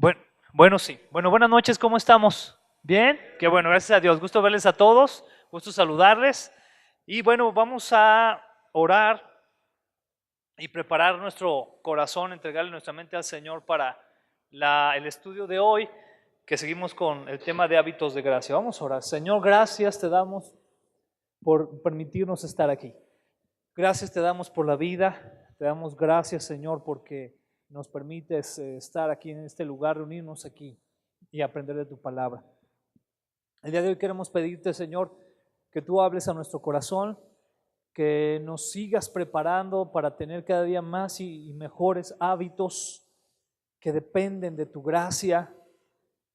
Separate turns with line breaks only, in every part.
Bueno, bueno, sí. Bueno, buenas noches, ¿cómo estamos? ¿Bien? Qué bueno, gracias a Dios. Gusto verles a todos, gusto saludarles. Y bueno, vamos a orar y preparar nuestro corazón, entregarle nuestra mente al Señor para el estudio de hoy, que seguimos con el tema de hábitos de gracia. Vamos a orar. Señor, gracias te damos por permitirnos estar aquí. Gracias te damos por la vida, te damos gracias, Señor, porque nos permites estar aquí en este lugar, reunirnos aquí y aprender de tu palabra. El día de hoy queremos pedirte, Señor, que tú hables a nuestro corazón, que nos sigas preparando para tener cada día más y mejores hábitos que dependen de tu gracia,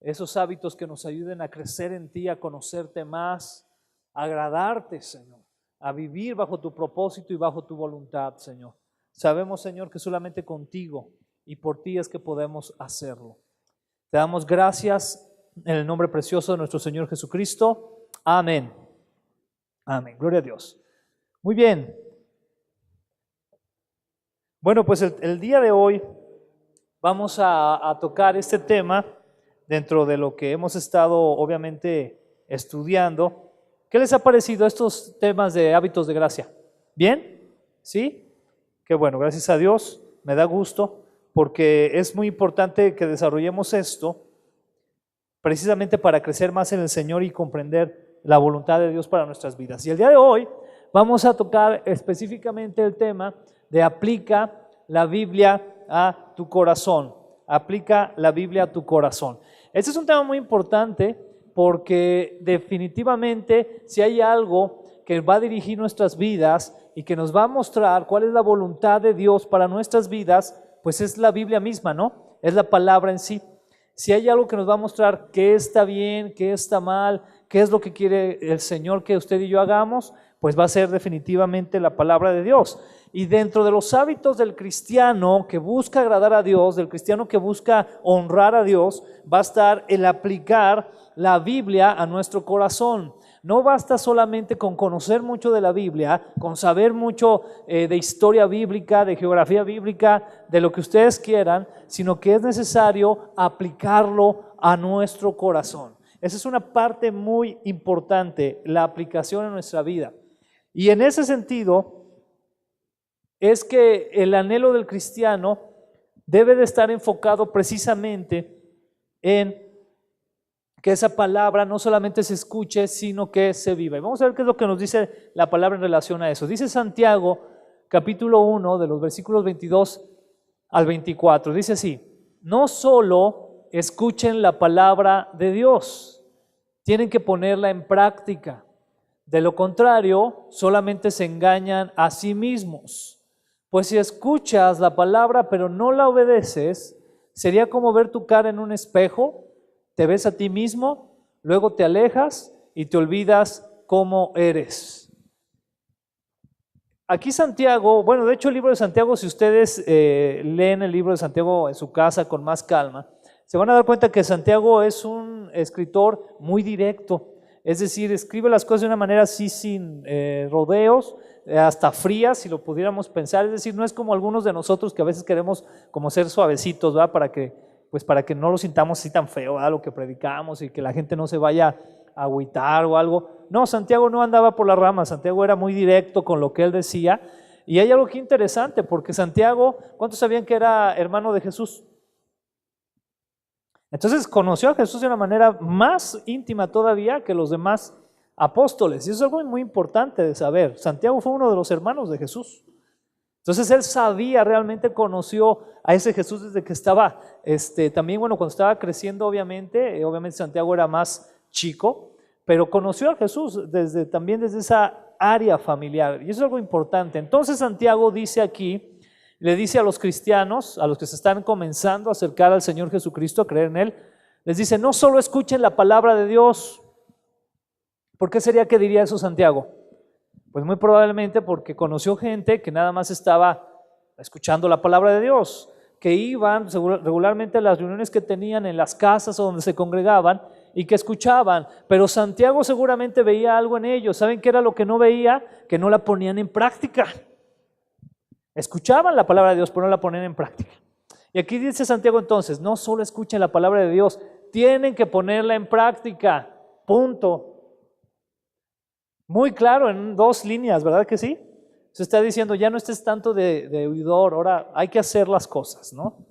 esos hábitos que nos ayuden a crecer en ti, a conocerte más, a agradarte, Señor, a vivir bajo tu propósito y bajo tu voluntad, Señor. Sabemos, Señor, que solamente contigo y por ti es que podemos hacerlo. Te damos gracias en el nombre precioso de nuestro Señor Jesucristo. Amén. Amén. Gloria a Dios. Muy bien. Bueno, pues el día de hoy vamos a tocar este tema dentro de lo que hemos estado obviamente estudiando. ¿Qué les ha parecido estos temas de hábitos de gracia? ¿Bien? ¿Sí? Qué bueno, gracias a Dios, me da gusto, porque es muy importante que desarrollemos esto precisamente para crecer más en el Señor y comprender la voluntad de Dios para nuestras vidas. Y el día de hoy vamos a tocar específicamente el tema de aplica la Biblia a tu corazón. Aplica la Biblia a tu corazón. Este es un tema muy importante porque definitivamente si hay algo que va a dirigir nuestras vidas y que nos va a mostrar cuál es la voluntad de Dios para nuestras vidas, pues es la Biblia misma, ¿no? Es la palabra en sí. Si hay algo que nos va a mostrar qué está bien, qué está mal, qué es lo que quiere el Señor que usted y yo hagamos, pues va a ser definitivamente la palabra de Dios. Y dentro de los hábitos del cristiano que busca agradar a Dios, del cristiano que busca honrar a Dios, va a estar el aplicar la Biblia a nuestro corazón. No basta solamente con conocer mucho de la Biblia, con saber mucho de historia bíblica, de geografía bíblica, de lo que ustedes quieran, sino que es necesario aplicarlo a nuestro corazón. Esa es una parte muy importante, la aplicación en nuestra vida. Y en ese sentido es que el anhelo del cristiano debe de estar enfocado precisamente en que esa palabra no solamente se escuche, sino que se viva. Y vamos a ver qué es lo que nos dice la palabra en relación a eso. Dice Santiago, capítulo 1, de los versículos 22 al 24. Dice así: no solo escuchen la palabra de Dios, tienen que ponerla en práctica. De lo contrario, solamente se engañan a sí mismos. Pues si escuchas la palabra pero no la obedeces, sería como ver tu cara en un espejo. Te ves a ti mismo, luego te alejas y te olvidas cómo eres. Aquí Santiago, bueno, de hecho el libro de Santiago, si ustedes leen el libro de Santiago en su casa con más calma, se van a dar cuenta que Santiago es un escritor muy directo, es decir, escribe las cosas de una manera así sin rodeos, hasta frías, si lo pudiéramos pensar, es decir, no es como algunos de nosotros que a veces queremos como ser suavecitos, ¿verdad? Para que no lo sintamos así tan feo, ¿verdad? Lo que predicamos y que la gente no se vaya a agüitar o algo. No, Santiago no andaba por las ramas, Santiago era muy directo con lo que él decía. Y hay algo que interesante, porque Santiago, ¿cuántos sabían que era hermano de Jesús? Entonces conoció a Jesús de una manera más íntima todavía que los demás apóstoles. Y eso es algo muy importante de saber. Santiago fue uno de los hermanos de Jesús. Entonces él sabía, realmente conoció a ese Jesús desde que estaba, también bueno, cuando estaba creciendo obviamente Santiago era más chico, pero conoció a Jesús también desde esa área familiar, y eso es algo importante. Entonces Santiago dice aquí, le dice a los cristianos, a los que se están comenzando a acercar al Señor Jesucristo, a creer en Él, les dice, no solo escuchen la palabra de Dios. ¿Por qué sería que diría eso Santiago? Pues muy probablemente porque conoció gente que nada más estaba escuchando la palabra de Dios, que iban regularmente a las reuniones que tenían en las casas o donde se congregaban y que escuchaban, pero Santiago seguramente veía algo en ellos. ¿Saben qué era lo que no veía? Que no la ponían en práctica. Escuchaban la palabra de Dios, pero no la ponían en práctica. Y aquí dice Santiago entonces, no solo escuchen la palabra de Dios, tienen que ponerla en práctica, punto. Muy claro, en 2 líneas, ¿verdad que sí? Se está diciendo, ya no estés tanto de oidor, ahora hay que hacer las cosas, ¿no?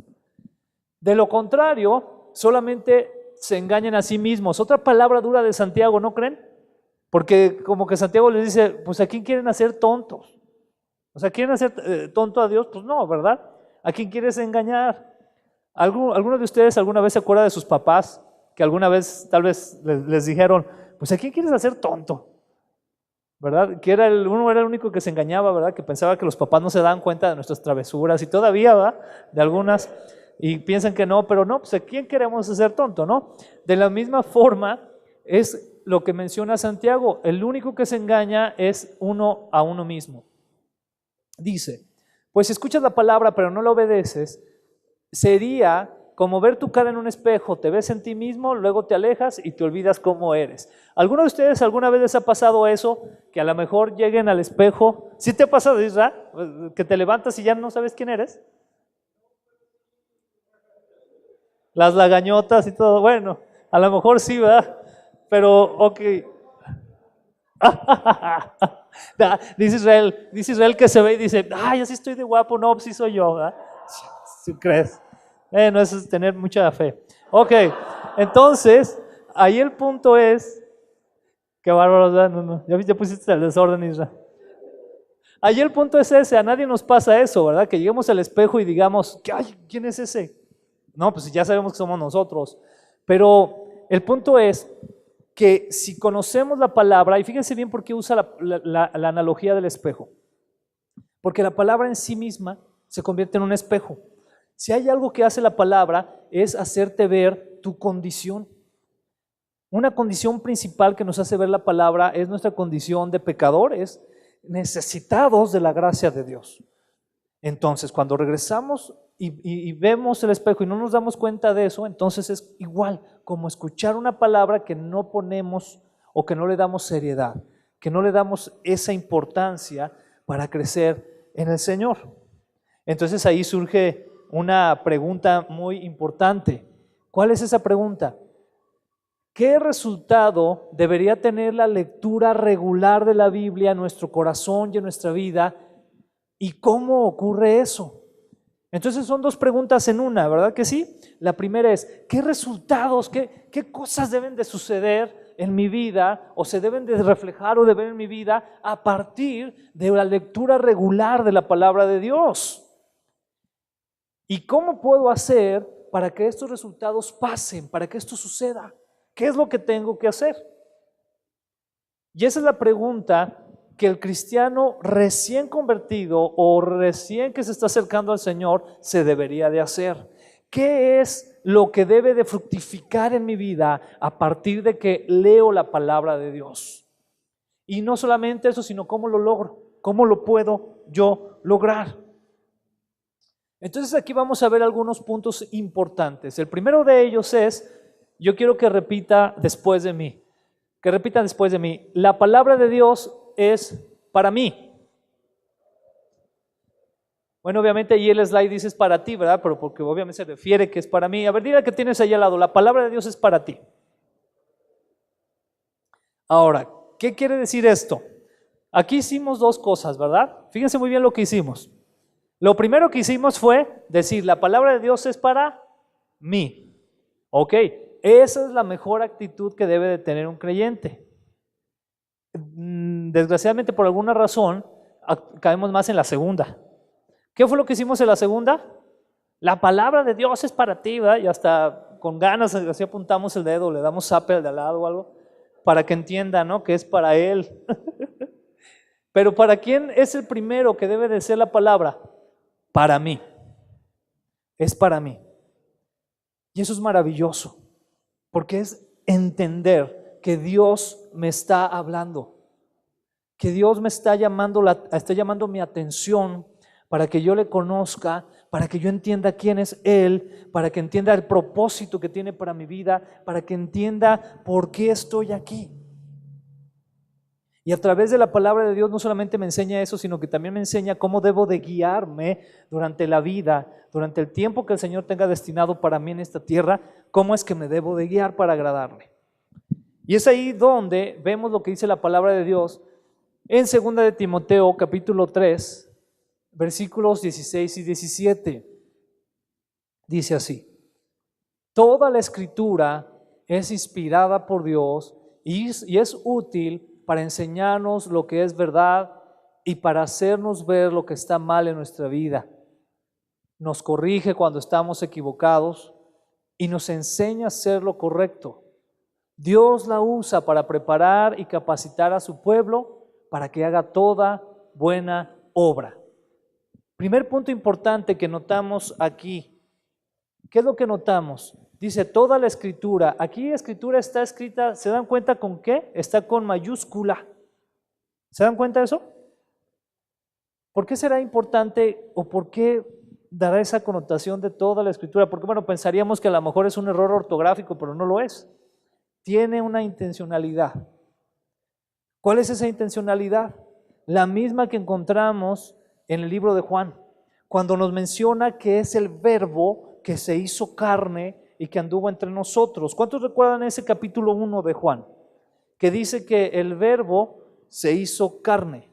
De lo contrario, solamente se engañan a sí mismos. Otra palabra dura de Santiago, ¿no creen? Porque como que Santiago les dice, pues ¿a quién quieren hacer tontos? O sea, ¿quieren hacer tonto a Dios? Pues no, ¿verdad? ¿A quién quieres engañar? ¿Alguno de ustedes alguna vez se acuerda de sus papás que alguna vez tal vez les dijeron, pues ¿a quién quieres hacer tonto? ¿Verdad? Que uno era el único que se engañaba, ¿verdad? Que pensaba que los papás no se daban cuenta de nuestras travesuras y todavía, ¿verdad? De algunas, y piensan que no, pero no, pues ¿a quién queremos hacer tonto, no? De la misma forma es lo que menciona Santiago, el único que se engaña es uno a uno mismo. Dice, pues si escuchas la palabra pero no la obedeces, sería como ver tu cara en un espejo, te ves en ti mismo, luego te alejas y te olvidas cómo eres. ¿Alguno de ustedes alguna vez les ha pasado eso? Que a lo mejor lleguen al espejo, ¿sí te ha pasado, Isra? Que te levantas y ya no sabes quién eres. Las lagañotas y todo, bueno, a lo mejor sí, ¿verdad? Pero, ok. Dice Israel que se ve y dice, ay, así estoy de guapo, no, pues sí soy yo, ¿verdad? Si crees. No, eso es tener mucha fe. Ok, entonces, ahí el punto es, qué bárbaro, ¿verdad? No, ya pusiste el desorden, Israel. Ahí el punto es ese, a nadie nos pasa eso, ¿verdad? Que lleguemos al espejo y digamos, ay, ¿quién es ese? No, pues ya sabemos que somos nosotros. Pero el punto es que si conocemos la palabra, y fíjense bien por qué usa la analogía del espejo, porque la palabra en sí misma se convierte en un espejo. Si hay algo que hace la palabra es hacerte ver tu condición. Una condición principal que nos hace ver la palabra es nuestra condición de pecadores necesitados de la gracia de Dios. Entonces, cuando regresamos y vemos el espejo y no nos damos cuenta de eso, entonces es igual como escuchar una palabra que no ponemos o que no le damos seriedad, que no le damos esa importancia para crecer en el Señor. Entonces ahí surge una pregunta muy importante. ¿Cuál es esa pregunta? ¿Qué resultado debería tener la lectura regular de la Biblia en nuestro corazón y en nuestra vida? ¿Y cómo ocurre eso? Entonces son 2 preguntas en una, ¿verdad que sí? La primera es, ¿qué resultados, qué cosas deben de suceder en mi vida o se deben de reflejar o de ver en mi vida a partir de la lectura regular de la palabra de Dios? ¿Y cómo puedo hacer para que estos resultados pasen, para que esto suceda? ¿Qué es lo que tengo que hacer? Y esa es la pregunta que el cristiano recién convertido o recién que se está acercando al Señor se debería de hacer. ¿Qué es lo que debe de fructificar en mi vida a partir de que leo la palabra de Dios? Y no solamente eso, sino cómo lo logro, cómo lo puedo yo lograr. Entonces aquí vamos a ver algunos puntos importantes. El primero de ellos es, yo quiero que repita después de mí, la palabra de Dios es para mí. Bueno, obviamente ahí el slide dice es para ti, ¿verdad? Pero porque obviamente se refiere que es para mí. A ver, dile que tienes ahí al lado, la palabra de Dios es para ti. Ahora, ¿qué quiere decir esto? Aquí hicimos 2 cosas, ¿verdad? Fíjense muy bien lo que hicimos. Lo primero que hicimos fue decir, la palabra de Dios es para mí. Ok, esa es la mejor actitud que debe de tener un creyente. Desgraciadamente, por alguna razón, caemos más en la segunda. ¿Qué fue lo que hicimos en la segunda? La palabra de Dios es para ti, ¿verdad? Y hasta con ganas así apuntamos el dedo, le damos zape al de al lado o algo, para que entienda, ¿no? Que es para él. Pero ¿para quién es el primero que debe de ser la palabra? Para mí. Es para mí. Y eso es maravilloso, porque es entender que Dios me está hablando, que Dios me está llamando mi atención para que yo le conozca, para que yo entienda quién es Él, para que entienda el propósito que tiene para mi vida, para que entienda por qué estoy aquí. Y a través de la palabra de Dios no solamente me enseña eso, sino que también me enseña cómo debo de guiarme durante la vida, durante el tiempo que el Señor tenga destinado para mí en esta tierra, cómo es que me debo de guiar para agradarle. Y es ahí donde vemos lo que dice la palabra de Dios en 2 de Timoteo capítulo 3, versículos 16 y 17. Dice así: toda la escritura es inspirada por Dios y es útil para enseñarnos lo que es verdad y para hacernos ver lo que está mal en nuestra vida. Nos corrige cuando estamos equivocados y nos enseña a hacer lo correcto. Dios la usa para preparar y capacitar a su pueblo para que haga toda buena obra. Primer punto importante que notamos aquí. ¿Qué es lo que notamos? Dice toda la escritura. Aquí la escritura está escrita, ¿se dan cuenta con qué? Está con mayúscula. ¿Se dan cuenta de eso? ¿Por qué será importante o por qué dará esa connotación de toda la escritura? Porque bueno, pensaríamos que a lo mejor es un error ortográfico, pero no lo es. Tiene una intencionalidad. ¿Cuál es esa intencionalidad? La misma que encontramos en el libro de Juan, cuando nos menciona que es el Verbo que se hizo carne y que anduvo entre nosotros. ¿Cuántos recuerdan ese capítulo 1 de Juan? Que dice que el Verbo se hizo carne,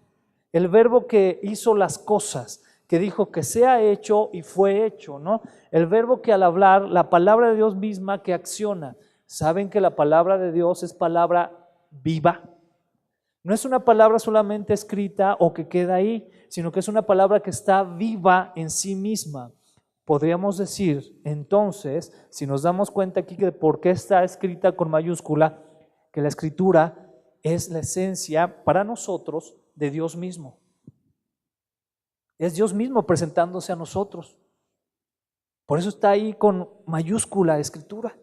el Verbo que hizo las cosas, que dijo que sea hecho y fue hecho, ¿no? El Verbo que al hablar, la palabra de Dios misma que acciona. ¿Saben que la palabra de Dios es palabra viva? No es una palabra solamente escrita o que queda ahí, sino que es una palabra que está viva en sí misma. Podríamos decir, entonces, si nos damos cuenta aquí de por qué está escrita con mayúscula, que la escritura es la esencia para nosotros de Dios mismo. Es Dios mismo presentándose a nosotros. Por eso está ahí con mayúscula escritura.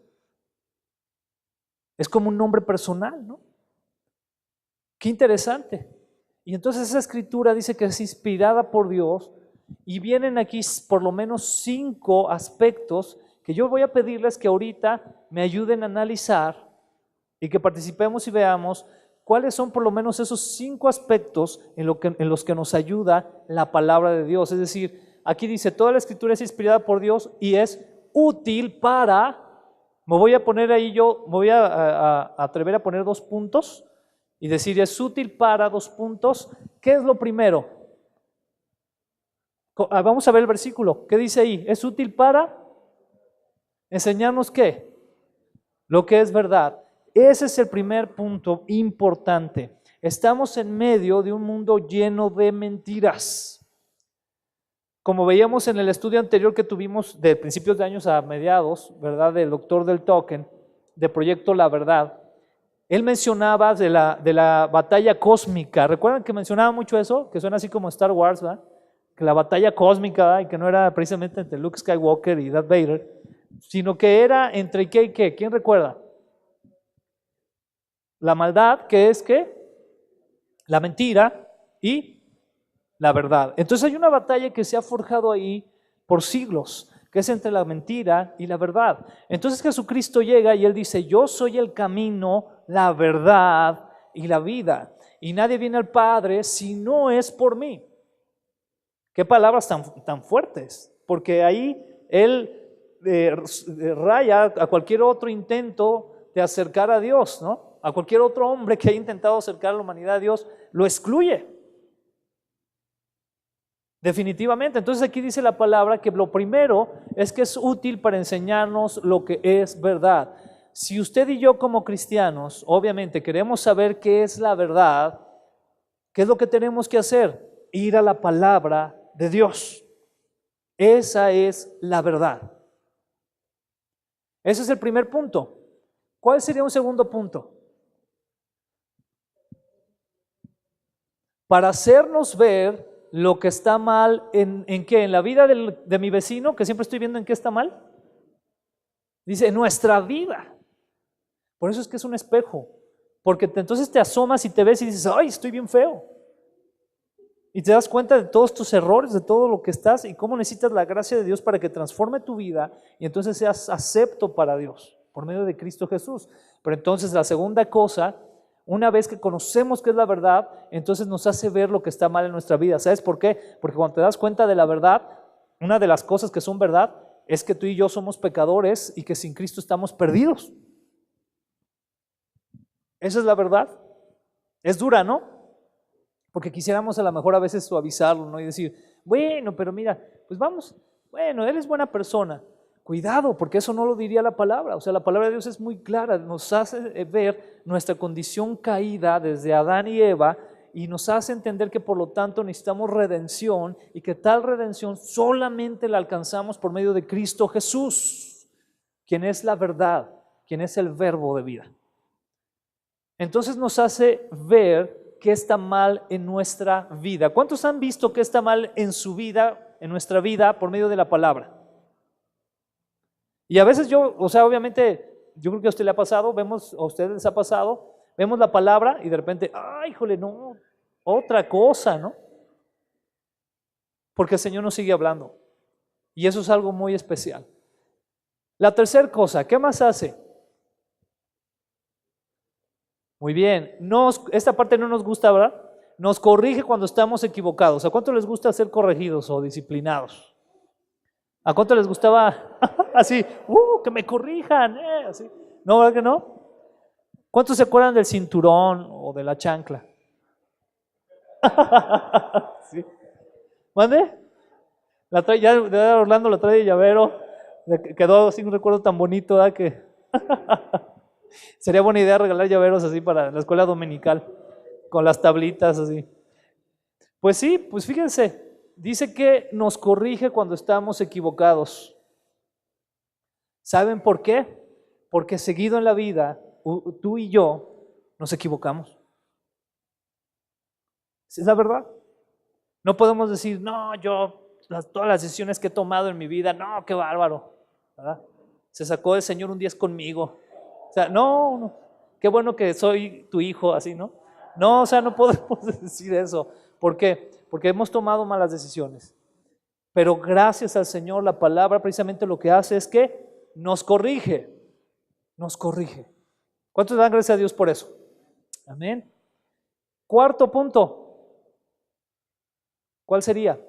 Es como un nombre personal, ¿no? Qué interesante. Y entonces esa escritura dice que es inspirada por Dios y vienen aquí por lo menos 5 aspectos que yo voy a pedirles que ahorita me ayuden a analizar y que participemos y veamos cuáles son por lo menos esos 5 aspectos en los que nos ayuda la palabra de Dios. Es decir, aquí dice, toda la escritura es inspirada por Dios y es útil para, me voy a poner ahí yo, me voy a atrever a poner 2 puntos y decir, es útil para 2 puntos. ¿Qué es lo primero? Vamos a ver el versículo. ¿Qué dice ahí? Es útil para enseñarnos ¿qué? Lo que es verdad. Ese es el primer punto importante. Estamos en medio de un mundo lleno de mentiras. Como veíamos en el estudio anterior que tuvimos de principios de años a mediados, ¿verdad? Del doctor del Token, de Proyecto La Verdad. Él mencionaba de la batalla cósmica. ¿Recuerdan que mencionaba mucho eso? Que suena así como Star Wars, ¿verdad? Que la batalla cósmica, ¿verdad? Y que no era precisamente entre Luke Skywalker y Darth Vader, sino que era entre qué y qué. ¿Quién recuerda? La maldad, que es ¿qué? La mentira y la verdad. Entonces hay una batalla que se ha forjado ahí por siglos, que es entre la mentira y la verdad. Entonces Jesucristo llega y Él dice, yo soy el camino, la verdad y la vida. Y nadie viene al Padre si no es por mí. Qué palabras tan fuertes, porque ahí Él raya a cualquier otro intento de acercar a Dios, ¿no? A cualquier otro hombre que haya intentado acercar a la humanidad a Dios, lo excluye. Definitivamente. Entonces aquí dice la palabra que lo primero es que es útil para enseñarnos lo que es verdad. Si usted y yo como cristianos, obviamente queremos saber qué es la verdad, ¿qué es lo que tenemos que hacer? Ir a la palabra de Dios. Esa es la verdad. Ese es el primer punto. ¿Cuál sería un segundo punto? Para hacernos ver lo que está mal ¿en qué? ¿En la vida de mi vecino, que siempre estoy viendo en qué está mal? Dice, en nuestra vida. Por eso es que es un espejo, porque entonces te asomas y te ves y dices, ay, estoy bien feo. Y te das cuenta de todos tus errores, de todo lo que estás y cómo necesitas la gracia de Dios para que transforme tu vida y entonces seas acepto para Dios por medio de Cristo Jesús. Pero entonces la segunda cosa, Una vez que conocemos qué es la verdad, entonces nos hace ver lo que está mal en nuestra vida. ¿Sabes por qué? Porque cuando te das cuenta de la verdad, una de las cosas que son verdad es que tú y yo somos pecadores y que sin Cristo estamos perdidos. Esa es la verdad. Es dura, ¿no? Porque quisiéramos a lo mejor a veces suavizarlo, ¿no? Y decir, bueno, pero mira, pues vamos, bueno, él es buena persona. Cuidado, porque eso no lo diría la palabra. O sea, la palabra de Dios es muy clara, nos hace ver nuestra condición caída desde Adán y Eva y nos hace entender que por lo tanto necesitamos redención y que tal redención solamente la alcanzamos por medio de Cristo Jesús, quien es la verdad, quien es el verbo de vida. Entonces nos hace ver qué está mal en nuestra vida. ¿Cuántos han visto qué está mal en su vida, en nuestra vida, por medio de la palabra? Y a veces yo, o sea, obviamente, yo creo que a usted le ha pasado, vemos, a ustedes les ha pasado, vemos la palabra y de repente, ay, híjole, no, otra cosa, ¿no? Porque el Señor nos sigue hablando. Y eso es algo muy especial. La tercera cosa, ¿qué más hace? Muy bien, esta parte no nos gusta, ¿verdad? Nos corrige cuando estamos equivocados. ¿A cuánto les gusta ser corregidos o disciplinados? ¿A cuánto les gustaba así, que me corrijan? Así. ¿No, verdad que no? ¿Cuántos se acuerdan del cinturón o de la chancla? ¿Sí? ¿Mande? Ya de Orlando la trae de llavero. Quedó sin un recuerdo tan bonito, ¿verdad? Que sería buena idea regalar llaveros así para la escuela dominical, con las tablitas así. Pues sí, pues fíjense, dice que nos corrige cuando estamos equivocados. ¿Saben por qué? Porque seguido en la vida, tú y yo nos equivocamos. Es la verdad. No podemos decir, no, todas las decisiones que he tomado en mi vida, no, qué bárbaro, ¿verdad? Se sacó el Señor un 10 conmigo. O sea, no, qué bueno que soy tu hijo, así, ¿no? No, o sea, no podemos decir eso. ¿Por qué? Porque hemos tomado malas decisiones. Pero gracias al Señor, la palabra precisamente lo que hace es que nos corrige. Nos corrige. ¿Cuántos dan gracias a Dios por eso? Amén. Cuarto punto. ¿Cuál sería?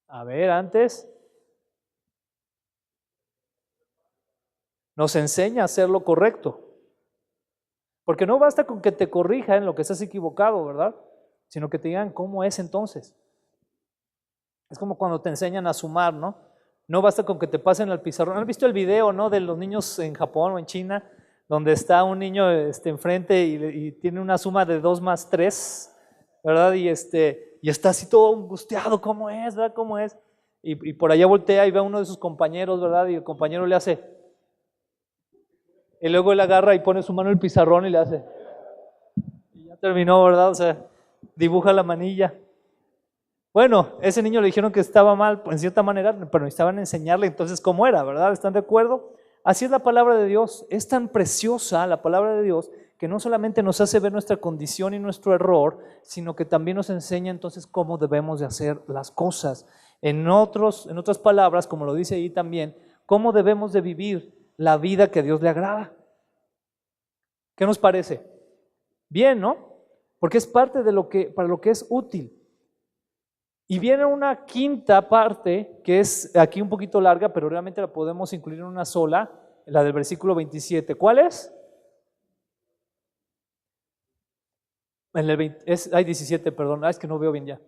A ver, antes. Nos enseña a hacer lo correcto. Porque no basta con que te corrija en lo que estás equivocado, ¿verdad? Sino que te digan cómo es entonces. Es como cuando te enseñan a sumar, ¿no? No basta con que te pasen al pizarrón. ¿Han visto el video, no, de los niños en Japón o en China, donde está un niño enfrente y tiene una suma de 2 más 3, ¿verdad? Y está así todo angustiado, ¿cómo es, verdad? ¿Cómo es? Y por allá voltea y ve a uno de sus compañeros, ¿verdad? Y el compañero le hace. Y luego él agarra y pone su mano en el pizarrón y le hace. Y ya terminó, ¿verdad? O sea, dibuja la manilla. Bueno, ese niño le dijeron que estaba mal, en cierta manera, pero necesitaban enseñarle entonces cómo era, ¿verdad? ¿Están de acuerdo? Así es la palabra de Dios. Es tan preciosa la palabra de Dios que no solamente nos hace ver nuestra condición y nuestro error, sino que también nos enseña entonces cómo debemos de hacer las cosas. En otras palabras, como lo dice ahí también, cómo debemos de vivir la vida que a Dios le agrada. ¿Qué nos parece? Bien, ¿no? Porque es parte de para lo que es útil. Y viene una quinta parte que es aquí un poquito larga, pero realmente la podemos incluir en una sola, la del versículo 27. ¿Cuál es? Hay 17, perdón, es que no veo bien ya.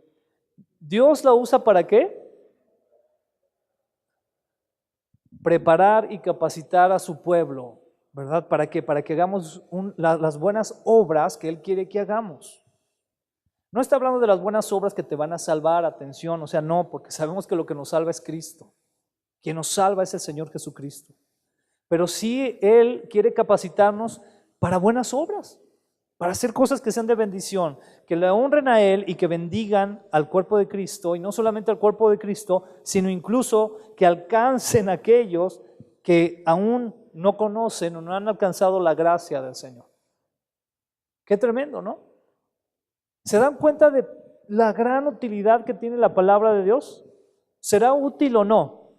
Dios la usa ¿para qué? Preparar y capacitar a su pueblo, ¿verdad? ¿Para qué? Para que hagamos las buenas obras que Él quiere que hagamos. No está hablando de las buenas obras que te van a salvar, atención, o sea, no, porque sabemos que lo que nos salva es Cristo. Quien nos salva es el Señor Jesucristo. Pero sí Él quiere capacitarnos para buenas obras, para hacer cosas que sean de bendición, que le honren a Él y que bendigan al cuerpo de Cristo, y no solamente al cuerpo de Cristo, sino incluso que alcancen a aquellos que aún no conocen o no han alcanzado la gracia del Señor. Qué tremendo, ¿no? ¿Se dan cuenta de la gran utilidad que tiene la palabra de Dios? ¿Será útil o no?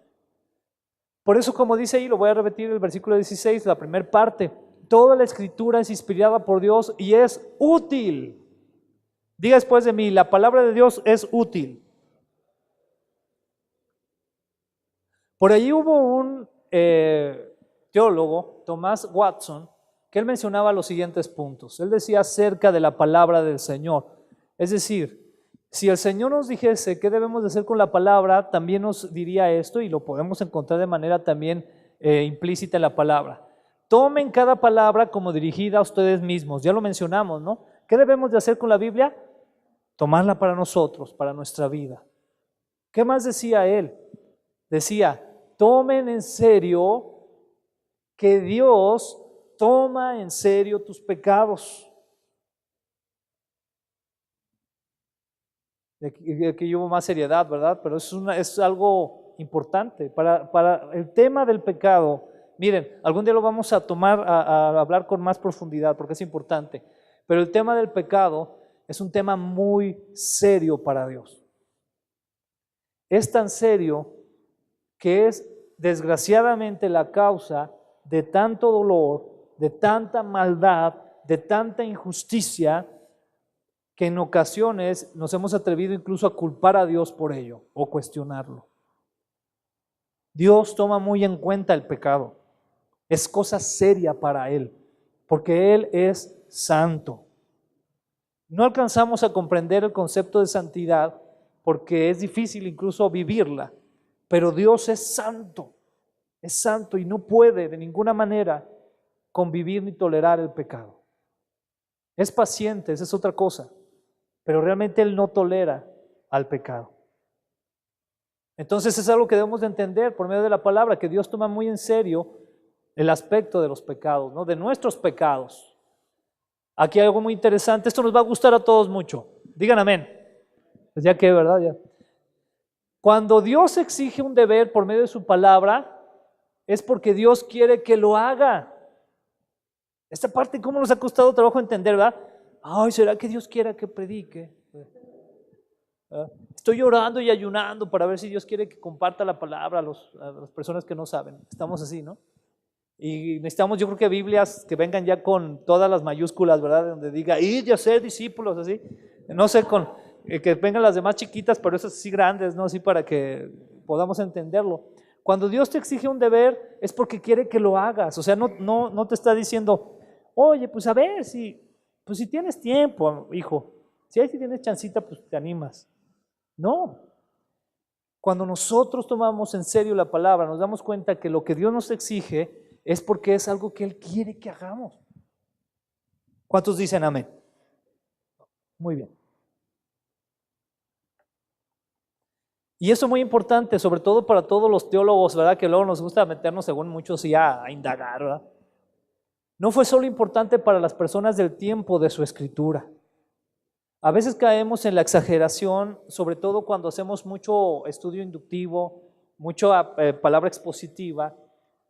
Por eso, como dice ahí, lo voy a repetir el versículo 16, la primera parte, Toda la escritura es inspirada por Dios y es útil. Diga después de mí, la palabra de Dios es útil. Por ahí hubo un teólogo, Thomas Watson, que él mencionaba los siguientes puntos. Él decía acerca de la palabra del Señor. Es decir, si el Señor nos dijese qué debemos de hacer con la palabra, también nos diría esto, y lo podemos encontrar de manera también implícita en la palabra. Tomen cada palabra como dirigida a ustedes mismos. Ya lo mencionamos, ¿no? ¿Qué debemos de hacer con la Biblia? Tomarla para nosotros, para nuestra vida. ¿Qué más decía él? Decía, tomen en serio que Dios toma en serio tus pecados. Aquí hubo más seriedad, ¿verdad? Pero es algo importante para el tema del pecado. Miren, algún día lo vamos a tomar a hablar con más profundidad porque es importante. Pero el tema del pecado es un tema muy serio para Dios. Es tan serio que es desgraciadamente la causa de tanto dolor, de tanta maldad, de tanta injusticia, que en ocasiones nos hemos atrevido incluso a culpar a Dios por ello o cuestionarlo. Dios toma muy en cuenta el pecado. Es cosa seria para Él, porque Él es santo. No alcanzamos a comprender el concepto de santidad porque es difícil incluso vivirla, pero Dios es santo y no puede de ninguna manera convivir ni tolerar el pecado. Es paciente, esa es otra cosa, pero realmente Él no tolera al pecado. Entonces es algo que debemos de entender por medio de la palabra, que Dios toma muy en serio el aspecto de los pecados, ¿no? De nuestros pecados. Aquí hay algo muy interesante, esto nos va a gustar a todos mucho. Digan amén. Pues ya que, ¿verdad? Ya. Cuando Dios exige un deber por medio de su palabra, es porque Dios quiere que lo haga. Esta parte, ¿cómo nos ha costado trabajo entender, verdad? Ay, ¿será que Dios quiera que predique? Estoy orando y ayunando para ver si Dios quiere que comparta la palabra a las personas que no saben. Estamos así, ¿no? Y necesitamos, yo creo que Biblias que vengan ya con todas las mayúsculas, ¿verdad? Donde diga, id y hacer discípulos, así. No sé, que vengan las demás chiquitas, pero esas sí grandes, ¿no? Así para que podamos entenderlo. Cuando Dios te exige un deber, es porque quiere que lo hagas. O sea, no te está diciendo, oye, pues a ver, pues si tienes tiempo, hijo. Si tienes chancita, pues te animas. No. Cuando nosotros tomamos en serio la palabra, nos damos cuenta que lo que Dios nos exige es porque es algo que Él quiere que hagamos. ¿Cuántos dicen amén? Muy bien. Y eso es muy importante, sobre todo para todos los teólogos, ¿verdad? Que luego nos gusta meternos, según muchos, y a indagar, ¿verdad? No fue solo importante para las personas del tiempo de su escritura. A veces caemos en la exageración, sobre todo cuando hacemos mucho estudio inductivo, mucha palabra expositiva.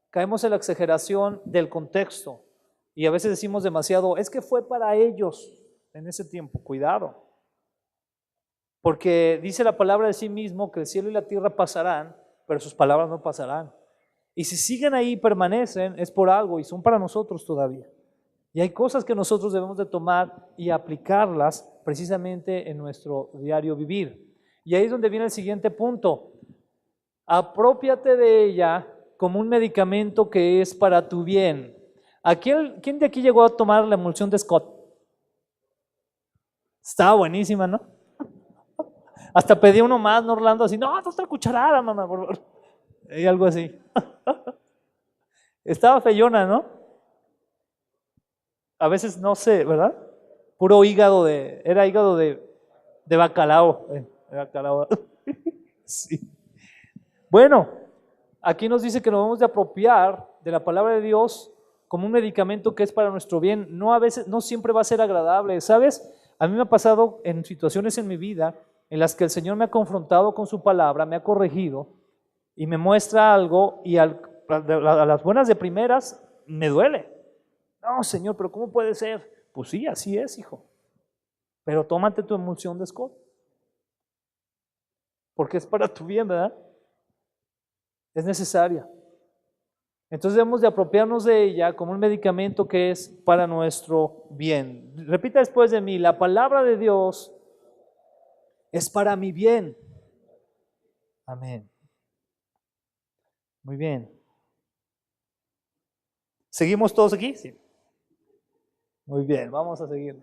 Caemos en la exageración del contexto y a veces decimos demasiado, es que fue para ellos en ese tiempo. Cuidado, porque dice la palabra de sí mismo que el cielo y la tierra pasarán, pero sus palabras no pasarán. Y si siguen ahí y permanecen, es por algo y son para nosotros todavía. Y hay cosas que nosotros debemos de tomar y aplicarlas precisamente en nuestro diario vivir. Y ahí es donde viene el siguiente punto. Aprópiate de ella como un medicamento que es para tu bien. ¿Quién de aquí llegó a tomar la emulsión de Scott? Estaba buenísima, ¿no? Hasta pedí uno más, ¿no, Orlando? Así, no, otra cucharada, mamá, por favor. Y algo así. Estaba feyona, ¿no? A veces no sé, ¿verdad? Puro era hígado de bacalao. De bacalao. Sí. Bueno, aquí nos dice que nos vamos de apropiar de la palabra de Dios como un medicamento que es para nuestro bien. No a veces, no siempre va a ser agradable, ¿sabes? A mí me ha pasado en situaciones en mi vida en las que el Señor me ha confrontado con su palabra, me ha corregido y me muestra algo y a las buenas de primeras me duele. No, Señor, pero ¿cómo puede ser? Pues sí, así es, hijo. Pero tómate tu emulsión de Scott. Porque es para tu bien, ¿verdad? Es necesaria. Entonces debemos de apropiarnos de ella como un medicamento que es para nuestro bien. Repita después de mí, la palabra de Dios es para mi bien. Amén. Muy bien. ¿Seguimos todos aquí? Sí. Muy bien, vamos a seguir.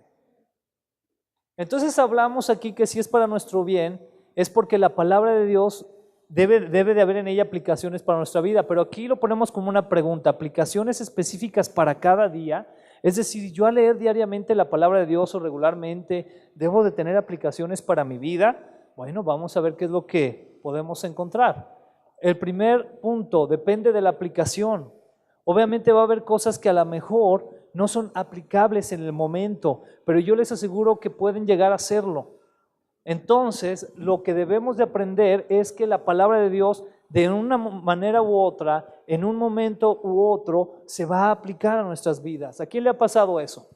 Entonces hablamos aquí que si es para nuestro bien, es porque la palabra de Dios debe de haber en ella aplicaciones para nuestra vida, pero aquí lo ponemos como una pregunta, aplicaciones específicas para cada día. Es decir, yo al leer diariamente la palabra de Dios o regularmente, ¿debo de tener aplicaciones para mi vida? Bueno, vamos a ver qué es lo que podemos encontrar. El primer punto depende de la aplicación. Obviamente va a haber cosas que a lo mejor no son aplicables en el momento, pero yo les aseguro que pueden llegar a serlo. Entonces, lo que debemos de aprender es que la palabra de Dios, de una manera u otra, en un momento u otro, se va a aplicar a nuestras vidas. ¿A quién le ha pasado eso?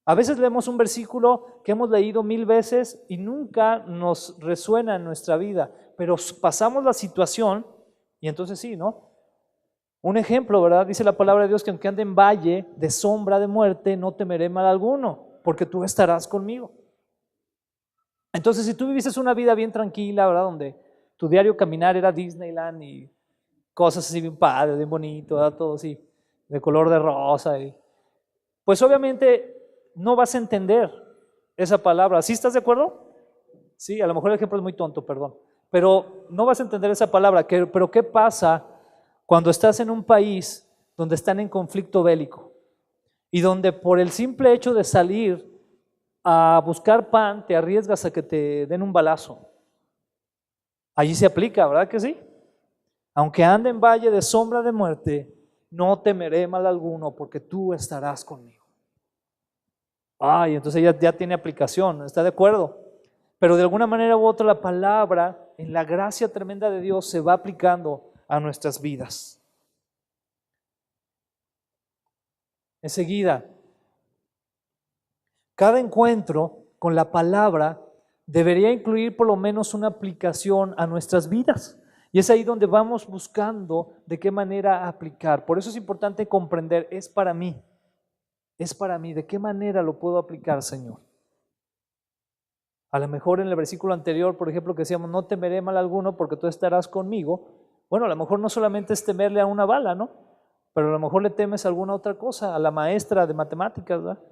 A veces leemos un versículo que hemos leído 1000 veces y nunca nos resuena en nuestra vida, pero pasamos la situación y entonces sí, ¿no? Un ejemplo, ¿verdad? Dice la palabra de Dios que aunque ande en valle de sombra de muerte, no temeré mal alguno, porque tú estarás conmigo. Entonces, si tú viviste una vida bien tranquila, ¿verdad? Donde tu diario caminar era Disneyland y cosas así bien padres, bien bonito, ¿verdad? Todo así, de color de rosa. Pues obviamente no vas a entender esa palabra. ¿Sí estás de acuerdo? Sí, a lo mejor el ejemplo es muy tonto, perdón. Pero no vas a entender esa palabra. Pero ¿qué pasa cuando estás en un país donde están en conflicto bélico y donde por el simple hecho de salir a buscar pan te arriesgas a que te den un balazo? Allí se aplica, ¿verdad que sí? Aunque ande en valle de sombra de muerte, no temeré mal alguno porque tú estarás conmigo. Ay, entonces ya tiene aplicación, ¿está de acuerdo? Pero de alguna manera u otra la palabra, en la gracia tremenda de Dios, se va aplicando a nuestras vidas. Enseguida, cada encuentro con la palabra debería incluir por lo menos una aplicación a nuestras vidas. Y es ahí donde vamos buscando de qué manera aplicar. Por eso es importante comprender, es para mí, ¿de qué manera lo puedo aplicar, Señor? A lo mejor en el versículo anterior, por ejemplo, que decíamos, no temeré mal alguno porque tú estarás conmigo. Bueno, a lo mejor no solamente es temerle a una bala, ¿no? Pero a lo mejor le temes a alguna otra cosa, a la maestra de matemáticas, ¿verdad?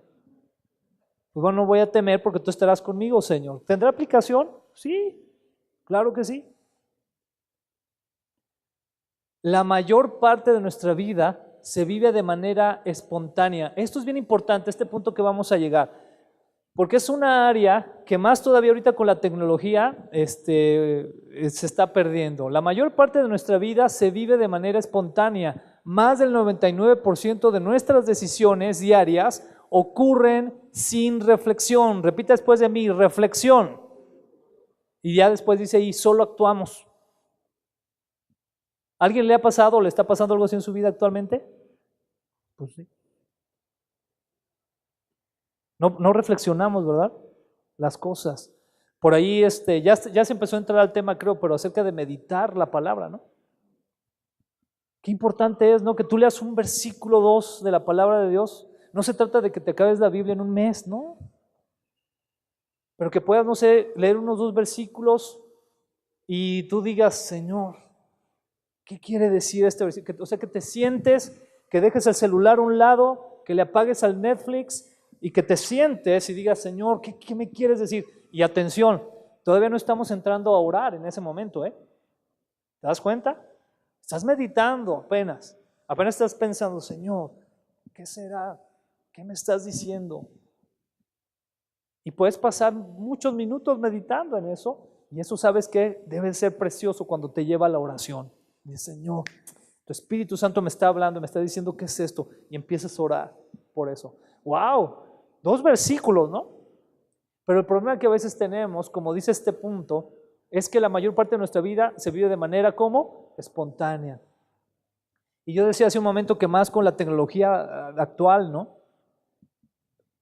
Pues bueno, no voy a temer porque tú estarás conmigo, Señor. ¿Tendrá aplicación? Sí, claro que sí. La mayor parte de nuestra vida se vive de manera espontánea. Esto es bien importante, este punto que vamos a llegar, porque es una área que más todavía ahorita con la tecnología se está perdiendo. La mayor parte de nuestra vida se vive de manera espontánea. Más del 99% de nuestras decisiones diarias ocurren sin reflexión. Repita después de mí, reflexión. Y ya después dice ahí, solo actuamos. ¿Alguien le ha pasado o le está pasando algo así en su vida actualmente? Pues sí. No reflexionamos, ¿verdad? Las cosas. Por ahí ya se empezó a entrar al tema, creo, pero acerca de meditar la palabra, ¿no? Qué importante es, ¿no? Que tú leas un versículo 2 de la palabra de Dios. No se trata de que te acabes la Biblia en un mes, ¿no? Pero que puedas, no sé, leer unos 2 versículos y tú digas, Señor, ¿qué quiere decir este versículo? O sea, que te sientes, que dejes el celular a un lado, que le apagues al Netflix y que te sientes y digas, Señor, ¿qué me quieres decir? Y atención, todavía no estamos entrando a orar en ese momento, ¿eh? ¿Te das cuenta? Estás meditando apenas estás pensando, Señor, ¿qué será? ¿Qué me estás diciendo? Y puedes pasar muchos minutos meditando en eso, y eso sabes que debe ser precioso cuando te lleva a la oración. Dice, Señor, tu Espíritu Santo me está hablando, me está diciendo qué es esto, y empiezas a orar por eso. ¡Wow! 2 versículos, ¿no? Pero el problema que a veces tenemos, como dice este punto, es que la mayor parte de nuestra vida se vive de manera como espontánea. Y yo decía hace un momento que más con la tecnología actual, ¿no?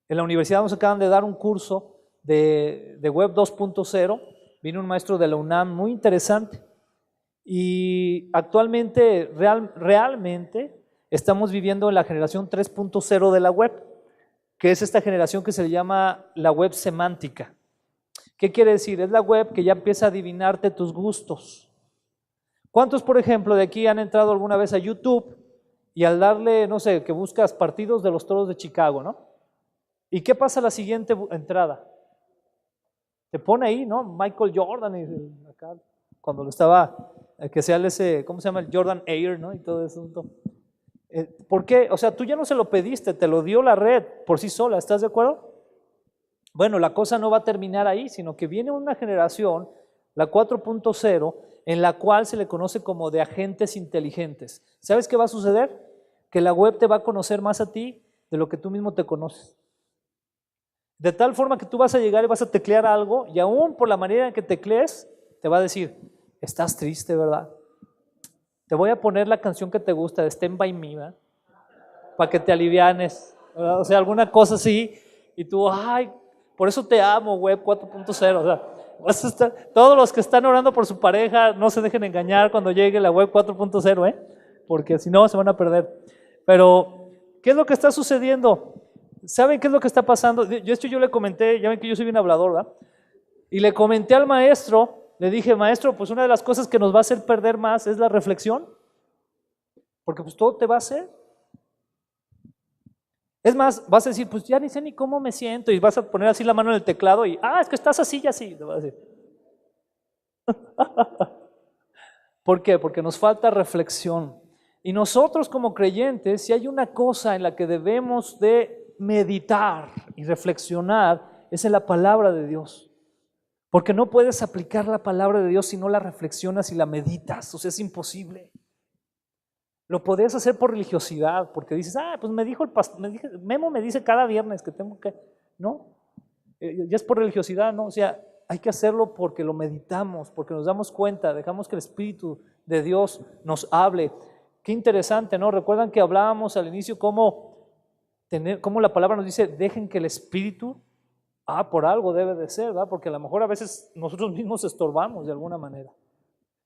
En la universidad nos acaban de dar un curso de Web 2.0, vino un maestro de la UNAM muy interesante Y actualmente, realmente, estamos viviendo en la generación 3.0 de la web, que es esta generación que se le llama la web semántica. ¿Qué quiere decir? Es la web que ya empieza a adivinarte tus gustos. ¿Cuántos, por ejemplo, de aquí han entrado alguna vez a YouTube y al darle, no sé, que buscas partidos de los Toros de Chicago, ¿no? ¿Y qué pasa a la siguiente entrada? Te pone ahí, ¿no? Michael Jordan, y acá, cuando lo estaba, que sea ese, ¿cómo se llama? El Jordan Air, ¿no? Y todo eso. ¿Por qué? O sea, tú ya no se lo pediste, te lo dio la red por sí sola, ¿estás de acuerdo? Bueno, la cosa no va a terminar ahí, sino que viene una generación, la 4.0, en la cual se le conoce como de agentes inteligentes. ¿Sabes qué va a suceder? Que la web te va a conocer más a ti de lo que tú mismo te conoces. De tal forma que tú vas a llegar y vas a teclear algo, y aún por la manera en que teclees, te va a decir, estás triste, ¿verdad? Te voy a poner la canción que te gusta, de Stand By Me, ¿verdad? Para que te alivianes, ¿verdad? O sea, alguna cosa así, y tú, ay, por eso te amo, web 4.0, o sea, vas a estar, todos los que están orando por su pareja, no se dejen engañar cuando llegue la web 4.0, porque si no se van a perder. Pero, ¿qué es lo que está sucediendo? ¿Saben qué es lo que está pasando? Yo le comenté, ya ven que yo soy bien hablador, ¿verdad? Y le comenté al maestro, le dije, maestro, pues una de las cosas que nos va a hacer perder más es la reflexión, porque pues todo te va a hacer. Es más, vas a decir, pues ya ni sé ni cómo me siento, y vas a poner así la mano en el teclado y, es que estás así y así, te vas a decir. ¿Por qué? Porque nos falta reflexión. Y nosotros como creyentes, si hay una cosa en la que debemos de meditar y reflexionar, es en la palabra de Dios. Porque no puedes aplicar la palabra de Dios si no la reflexionas y la meditas, o sea, es imposible. Lo podrías hacer por religiosidad, porque dices, pues me dijo el pastor, Memo me dice cada viernes que tengo que, no, ya es por religiosidad, no, o sea, hay que hacerlo porque lo meditamos, porque nos damos cuenta, dejamos que el Espíritu de Dios nos hable. Qué interesante, ¿no? Recuerdan que hablábamos al inicio cómo la palabra nos dice, dejen que el Espíritu, por algo debe de ser, ¿verdad? Porque a lo mejor a veces nosotros mismos estorbamos de alguna manera.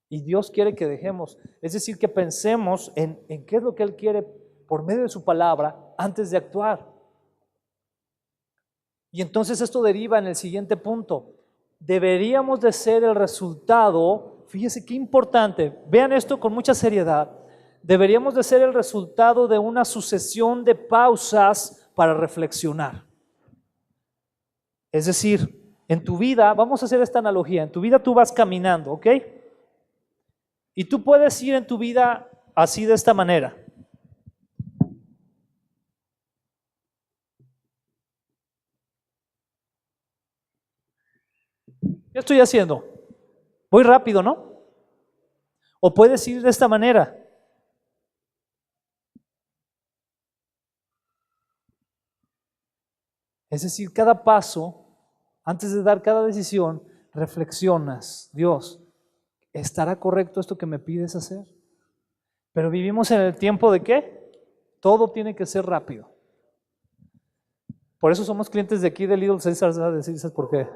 Y Dios quiere que dejemos, es decir, que pensemos en qué es lo que Él quiere por medio de su palabra antes de actuar. Y entonces esto deriva en el siguiente punto. Deberíamos de ser el resultado, fíjese qué importante, vean esto con mucha seriedad, deberíamos de ser el resultado de una sucesión de pausas para reflexionar. Es decir, en tu vida, vamos a hacer esta analogía, en tu vida tú vas caminando, ¿ok? Y tú puedes ir en tu vida así de esta manera. ¿Qué estoy haciendo? Voy rápido, ¿no? O puedes ir de esta manera. Es decir, cada paso, antes de dar cada decisión, reflexionas, Dios, ¿estará correcto esto que me pides hacer? Pero vivimos en el tiempo de ¿qué? Todo tiene que ser rápido. Por eso somos clientes de aquí de Little Caesars, ¿sabes por qué?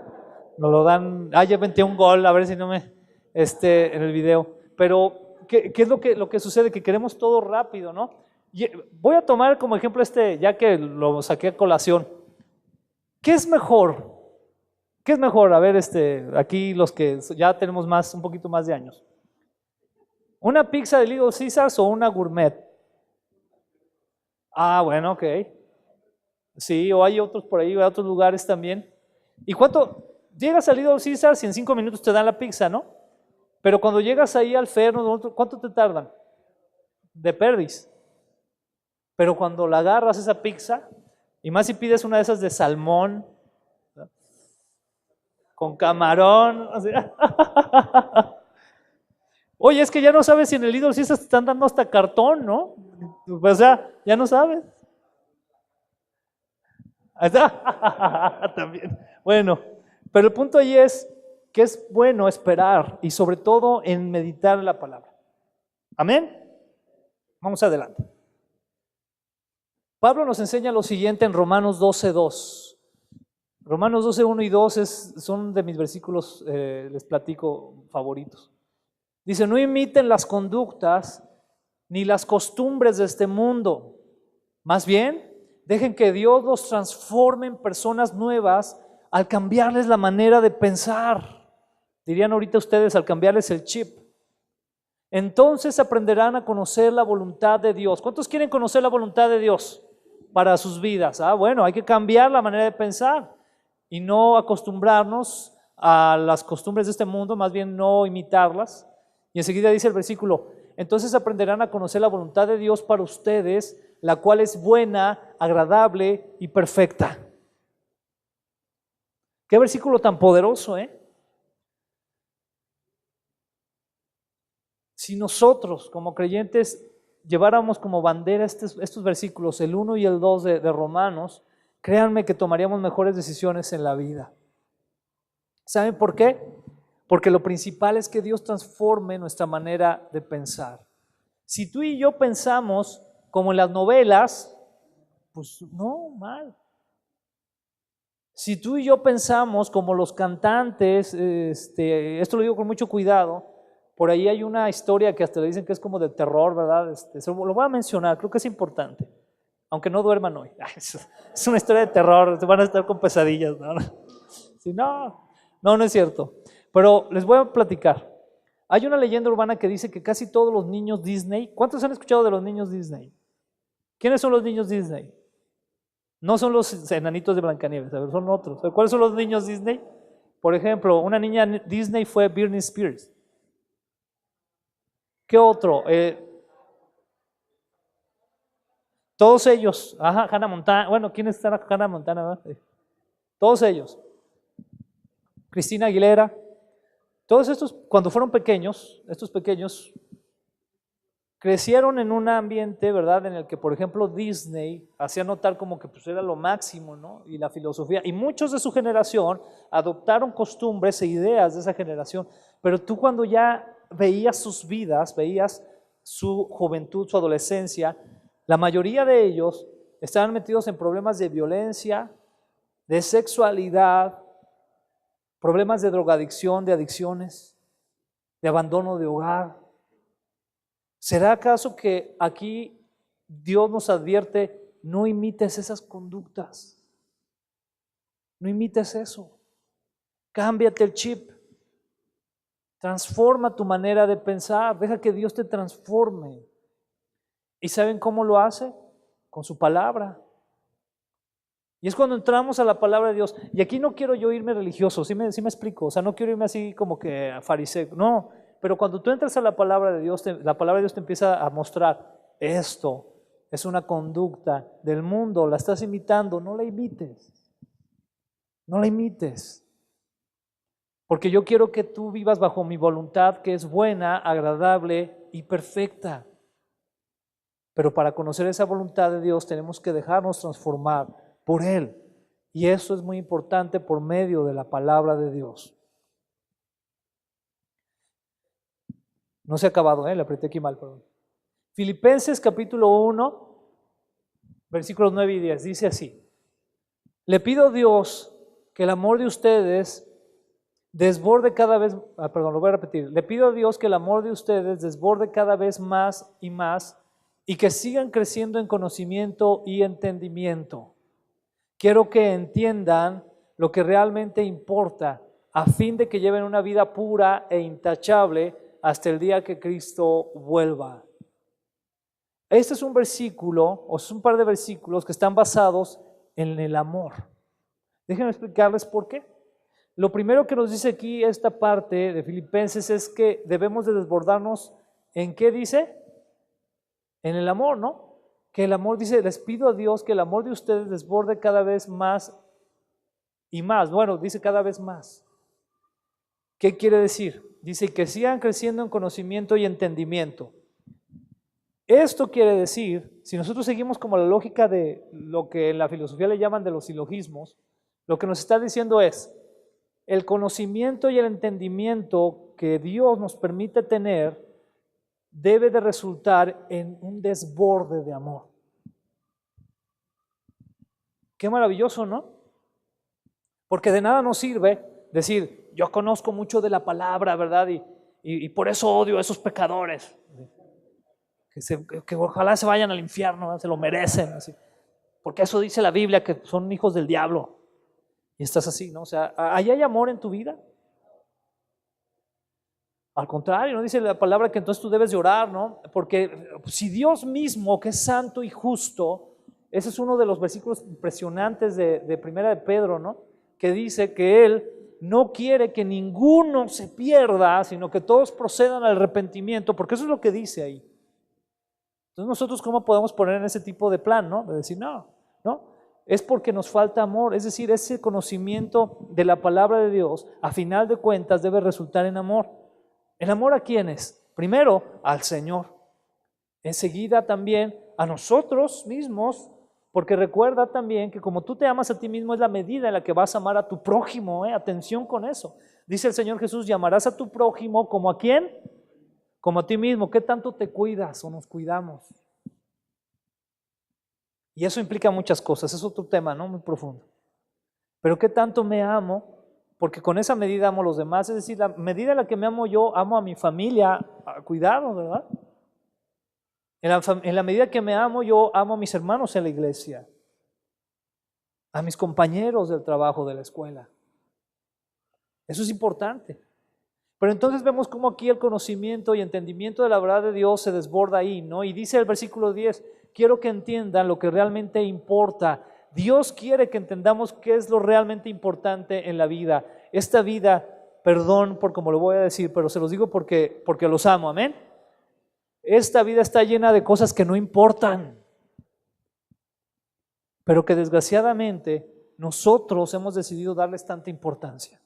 Nos lo dan, ya metí un gol, a ver si no me, en el video. Pero, ¿qué es lo que sucede? Que queremos todo rápido, ¿no? Y voy a tomar como ejemplo ya que lo saqué a colación. ¿Qué es mejor? ¿Qué es mejor? A ver, aquí los que ya tenemos un poquito más de años. ¿Una pizza de Little Caesars o una gourmet? Bueno, ok. Sí, o hay otros por ahí, hay otros lugares también. ¿Y cuánto? Llegas a Little Caesars y en 5 minutos te dan la pizza, ¿no? Pero cuando llegas ahí al Ferno, ¿cuánto te tardan? De perdis. Pero cuando la agarras esa pizza, y más si pides una de esas de salmón, ¿no? Con camarón, o sea, oye, es que ya no sabes si en el Little Caesars te están dando hasta cartón, ¿no? O sea, ya no sabes. También. Bueno, pero el punto ahí es que es bueno esperar y sobre todo en meditar en la palabra. Amén. Vamos adelante. Pablo nos enseña lo siguiente en Romanos 12:2. Romanos 12:1 y 2 son de mis versículos, les platico, favoritos. Dice, no imiten las conductas ni las costumbres de este mundo. Más bien, dejen que Dios los transforme en personas nuevas al cambiarles la manera de pensar. Dirían ahorita ustedes, al cambiarles el chip. Entonces aprenderán a conocer la voluntad de Dios. ¿Cuántos quieren conocer la voluntad de Dios para sus vidas? Bueno, hay que cambiar la manera de pensar y no acostumbrarnos a las costumbres de este mundo, más bien no imitarlas. Y enseguida dice el versículo, entonces aprenderán a conocer la voluntad de Dios para ustedes, la cual es buena, agradable y perfecta. Qué versículo tan poderoso, ¿eh? Si nosotros como creyentes lleváramos como bandera estos versículos, el 1 y el 2 de Romanos, créanme que tomaríamos mejores decisiones en la vida. ¿Saben por qué? Porque lo principal es que Dios transforme nuestra manera de pensar. Si tú y yo pensamos como en las novelas, pues no, mal. Si tú y yo pensamos como los cantantes, esto lo digo con mucho cuidado, por ahí hay una historia que hasta le dicen que es como de terror, ¿verdad? Lo voy a mencionar, creo que es importante, aunque no duerman hoy. Es una historia de terror, van a estar con pesadillas, ¿no? Si no es cierto. Pero les voy a platicar. Hay una leyenda urbana que dice que casi todos los niños Disney, ¿cuántos han escuchado de los niños Disney? ¿Quiénes son los niños Disney? No son los enanitos de Blancanieves, a ver, son otros. ¿Cuáles son los niños Disney? Por ejemplo, una niña Disney fue Britney Spears. ¿Qué otro? Todos ellos. Hannah Montana. Bueno, ¿quién está Hannah Montana? Todos ellos. Cristina Aguilera. Todos estos, cuando fueron pequeños, estos pequeños crecieron en un ambiente, ¿verdad?, en el que, por ejemplo, Disney hacía notar como que pues, era lo máximo, ¿no? Y la filosofía. Y muchos de su generación adoptaron costumbres e ideas de esa generación. Pero tú cuando ya veías sus vidas, veías su juventud, su adolescencia, la mayoría de ellos estaban metidos en problemas de violencia, de sexualidad, problemas de drogadicción, de adicciones, de abandono de hogar. ¿Será acaso que aquí Dios nos advierte, no imites esas conductas? No imites eso. Cámbiate el chip. Transforma tu manera de pensar. Deja que Dios te transforme. ¿Y saben cómo lo hace? Con su palabra. Y es cuando entramos a la palabra de Dios. Y aquí no quiero yo irme religioso, ¿sí me explico? O sea, no quiero irme así como que a fariseo. No, pero cuando tú entras a la palabra de Dios, la palabra de Dios te empieza a mostrar, esto es una conducta del mundo, la estás imitando, no la imites. No la imites. Porque yo quiero que tú vivas bajo mi voluntad, que es buena, agradable y perfecta. Pero para conocer esa voluntad de Dios tenemos que dejarnos transformar por Él. Y eso es muy importante por medio de la palabra de Dios. No se ha acabado, le apreté aquí mal, perdón. Filipenses capítulo 1, versículos 9 y 10, dice así. Le pido a Dios que el amor de ustedes desborde cada vez, lo voy a repetir. Le pido a Dios que el amor de ustedes desborde cada vez más y que sigan creciendo en conocimiento y entendimiento. Quiero que entiendan lo que realmente importa a fin de que lleven una vida pura e intachable hasta el día que Cristo vuelva. Este es un versículo, o es un par de versículos que están basados en el amor. Déjenme explicarles por qué. Lo primero que nos dice aquí esta parte de Filipenses es que debemos de desbordarnos, ¿en qué dice? En el amor, ¿no? Que el amor, dice, les pido a Dios que el amor de ustedes desborde cada vez más y más. Bueno, dice cada vez más. ¿Qué quiere decir? Dice que sigan creciendo en conocimiento y entendimiento. Esto quiere decir, si nosotros seguimos como la lógica de lo que en la filosofía le llaman de los silogismos, lo que nos está diciendo es, el conocimiento y el entendimiento que Dios nos permite tener debe de resultar en un desborde de amor. Qué maravilloso, ¿no? Porque de nada nos sirve decir, yo conozco mucho de la palabra, ¿verdad? y por eso odio a esos pecadores. Que ojalá se vayan al infierno, se lo merecen, así. Porque eso dice la Biblia, que son hijos del diablo. Y estás así, ¿no? O sea, ¿ahí hay amor en tu vida? Al contrario, ¿no? Dice la palabra que entonces tú debes de orar, ¿no? Porque si Dios mismo, que es santo y justo, ese es uno de los versículos impresionantes de Primera de Pedro, ¿no? Que dice que Él no quiere que ninguno se pierda, sino que todos procedan al arrepentimiento, porque eso es lo que dice ahí. Entonces nosotros, ¿cómo podemos poner en ese tipo de plan, ¿no? De decir, no, es porque nos falta amor, es decir, ese conocimiento de la palabra de Dios, a final de cuentas, debe resultar en amor. ¿El amor a quiénes? Primero, al Señor. Enseguida también a nosotros mismos, porque recuerda también que como tú te amas a ti mismo es la medida en la que vas a amar a tu prójimo, atención con eso. Dice el Señor Jesús, llamarás a tu prójimo como a quién, como a ti mismo. ¿Qué tanto te cuidas o nos cuidamos? Y eso implica muchas cosas, es otro tema, ¿no? Muy profundo. Pero ¿qué tanto me amo? Porque con esa medida amo a los demás, es decir, la medida en la que me amo yo, amo a mi familia, cuidado, ¿verdad? En la medida que me amo yo, amo a mis hermanos en la iglesia, a mis compañeros del trabajo, de la escuela. Eso es importante. Pero entonces vemos cómo aquí el conocimiento y entendimiento de la verdad de Dios se desborda ahí, ¿no? Y dice el versículo 10, quiero que entiendan lo que realmente importa. Dios quiere que entendamos qué es lo realmente importante en la vida. Esta vida, perdón por como lo voy a decir, pero se los digo porque los amo, amén. Esta vida está llena de cosas que no importan, pero que desgraciadamente nosotros hemos decidido darles tanta importancia.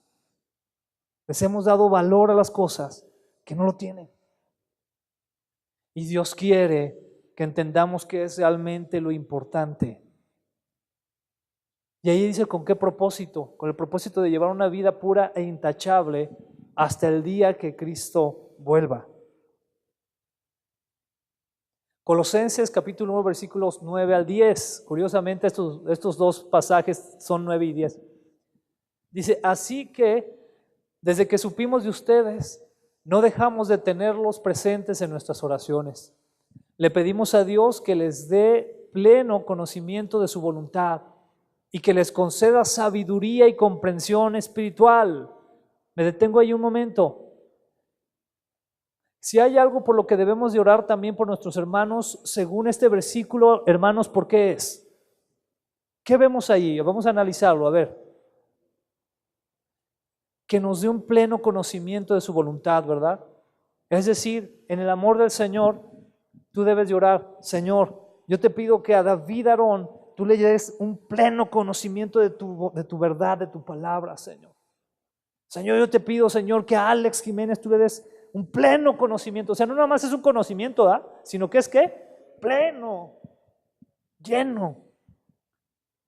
Les hemos dado valor a las cosas que no lo tienen. Y Dios quiere que entendamos qué es realmente lo importante. Y ahí dice con qué propósito, con el propósito de llevar una vida pura e intachable hasta el día que Cristo vuelva. Colosenses capítulo 1 versículos 9 al 10, curiosamente estos dos pasajes son 9 y 10. Dice, así que desde que supimos de ustedes, no dejamos de tenerlos presentes en nuestras oraciones. Le pedimos a Dios que les dé pleno conocimiento de su voluntad y que les conceda sabiduría y comprensión espiritual. Me detengo ahí un momento. Si hay algo por lo que debemos de orar también por nuestros hermanos, según este versículo, hermanos, ¿por qué es? ¿Qué vemos ahí? Vamos a analizarlo, a ver. Que nos dé un pleno conocimiento de su voluntad, ¿verdad? Es decir, en el amor del Señor, tú debes de orar, Señor, yo te pido que a David Aarón tú le des un pleno conocimiento de tu verdad, de tu palabra, Señor. Señor, yo te pido, Señor, que a Alex Jiménez tú le des un pleno conocimiento. O sea, no nada más es un conocimiento, ¿ah? Sino que es ¿qué? Pleno, lleno.